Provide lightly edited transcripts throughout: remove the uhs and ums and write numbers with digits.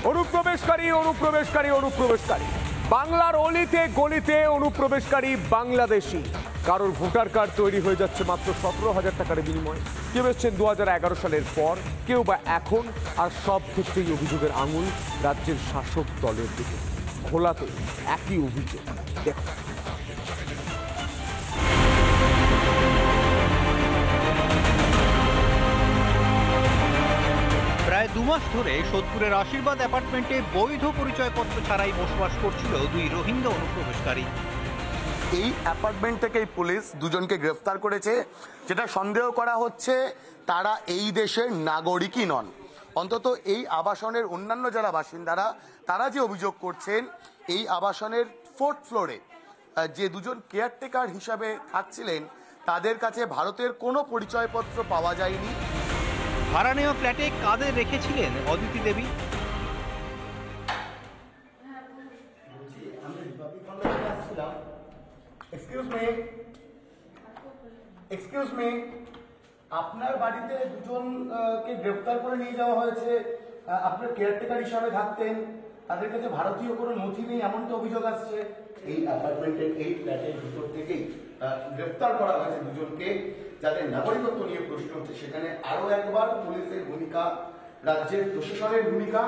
অনুপ্রবেশকারী অনুপ্রবেশকারী অনুপ্রবেশকারী বাংলার অলিতে গলিতে অনুপ্রবেশকারী বাংলাদেশি। কারোর ভোটার কার্ড তৈরি হয়ে যাচ্ছে মাত্র 17,000 টাকার বিনিময়ে। কেউ এসছেন 2011 সালের পর, কেউ বা এখন। আর সব ক্ষেত্রেই অভিযোগের আঙুল রাজ্যের শাসক দলের দিকে। ঘোলাতে একই অভিযোগ। দেখো, প্রায় 2 মাস ধরে সোদপুরের আশীর্বাদ অ্যাপার্টমেন্টে বৈধ পরিচয়পত্র ছাড়াই বসবাস করছিল 2 রোহিঙ্গা অনুপ্রবেশকারী। এই অ্যাপার্টমেন্ট থেকেই পুলিশ দুজনকে গ্রেফতার করেছে, যেটা সন্দেহ করা হচ্ছে তারা এই দেশের নাগরিকই নন। অন্তত এই আবাসনের অন্যান্য যারা বাসিন্দারা তারা যে অভিযোগ করছেন, এই আবাসনের 4th ফ্লোরে যে দুজন কেয়ারটেকার হিসাবে থাকছিলেন তাদের কাছে ভারতের কোনো পরিচয়পত্র পাওয়া যায়নি। ভাড়া নেওয়া ফ্ল্যাটে কাদের রেখেছিলেন অদিতি দেবী? এক্সকিউজ মি, আপনার বাড়িতে দুজনকে গ্রেফতার করে নিয়ে যাওয়া হয়েছে। আপনার কেয়ারটেকার হিসাবে থাকতেন, তাদের কাছে ভারতীয় কোনো নথি নেই এমনটা অভিযোগ আসছে। এই অ্যাপার্টমেন্টের এই ফ্ল্যাটের ভিতর থেকেই গ্রেফতার করা হয়েছে দুজনকে, যাদের নাগরিকত্ব নিয়ে প্রশ্ন হচ্ছে। সেখানে আরো একবার পুলিশের ভূমিকা, রাজ্যের প্রশাসনের ভূমিকা,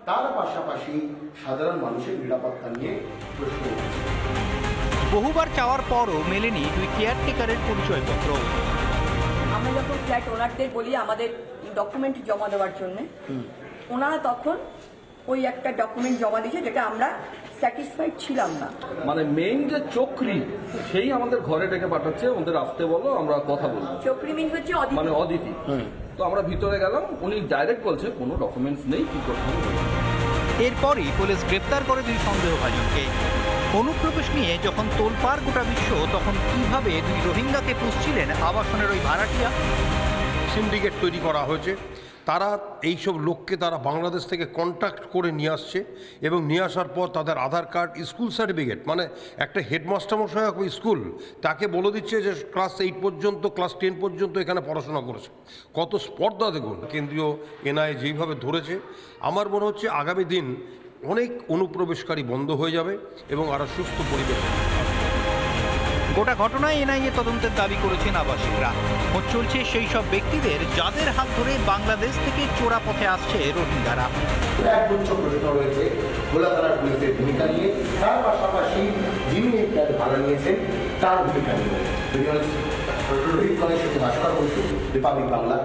তার পাশাপাশি সাধারণ মানুষের নিরাপত্তা নিয়ে প্রশ্ন উঠছে। বহুবার চাওয়ার পরও মেলেনি 2 কেয়ারটেকারের পরিচয়পত্র। আমরা যখন ফ্ল্যাট ওনারদের বলি আমাদের ডকুমেন্ট জমা দেওয়ার জন্য, ওনারা তখন ওই একটা ডকুমেন্ট জমা দিয়েছে যেটা আমরা স্যাটিসফাইড ছিলাম না। মানে মেইন যে চক্রী সেই আমাদের ঘরে ডেকে পাঠাচ্ছে, ওদের আসতে বলো, আমরা কথা বলবো। চক্রী মিন হচ্ছে মানে অদিতি। তো আমরা ভিতরে গেলাম, উনি ডাইরেক্ট বলছে কোনো ডকুমেন্টস নেই, কি করতে হবে। এরপরই পুলিশ গ্রেফতার করে 2 সন্দেহভাজনকে। অনুপ্রবেশ নিয়ে যখন তোলপাড় গোটা বিশ্ব, তখন কিভাবে 2 রোহিঙ্গাকে পুষছিলেন আবাসনের ওই ভাড়াটিয়া? সিন্ডিকেট তৈরি করা হয়েছে। তারা এইসব লোককে তারা বাংলাদেশ থেকে কন্ট্যাক্ট করে নিয়ে আসছে এবং নিয়ে আসার পর তাদের আধার কার্ড, স্কুল সার্টিফিকেট, মানে একটা হেডমাস্টার মশাই স্কুল তাকে বলে দিচ্ছে যে ক্লাস 8 পর্যন্ত, ক্লাস 10 পর্যন্ত এখানে পড়াশোনা করেছে। কত স্পর্ধা দেখুন। কেন্দ্রীয় এনআইএ যেইভাবে ধরেছে, আমার মনে হচ্ছে আগামী দিন অনেক অনুপ্রবেশকারী বন্ধ হয়ে যাবে এবং আরও সুস্থ পরিবেশ। গোটা ঘটনায় এনআইএ তদন্তের দাবি করেছেন আবাসিকরা। খোঁজ চলছে সেই সব ব্যক্তিদের যাদের হাত ধরে বাংলাদেশ থেকে চোরা পথে আসছে রোহিঙ্গারা। একগুচ্ছ প্রশ্ন রয়েছে গোলাপাড়ার পুলিশের ভূমিকা নিয়ে, তার পাশাপাশি যিনি এই ফ্ল্যাট ভাড়া নিয়েছেন তার ভূমিকা নিয়ে। রিপাবলিক বাংলা।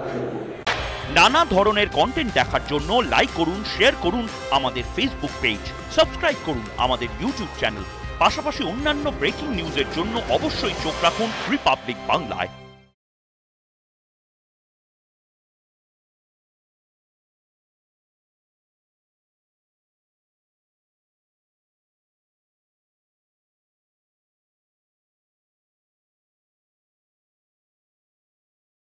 নানা ধরনের কন্টেন্ট দেখার জন্য লাইক করুন, শেয়ার করুন আমাদের ফেসবুক পেজ, সাবস্ক্রাইব করুন আমাদের ইউটিউব চ্যানেল। পাশাপাশি অন্যান্য ব্রেকিং নিউজের জন্য অবশ্যই চোখ রাখুন রিপাবলিক বাংলায়।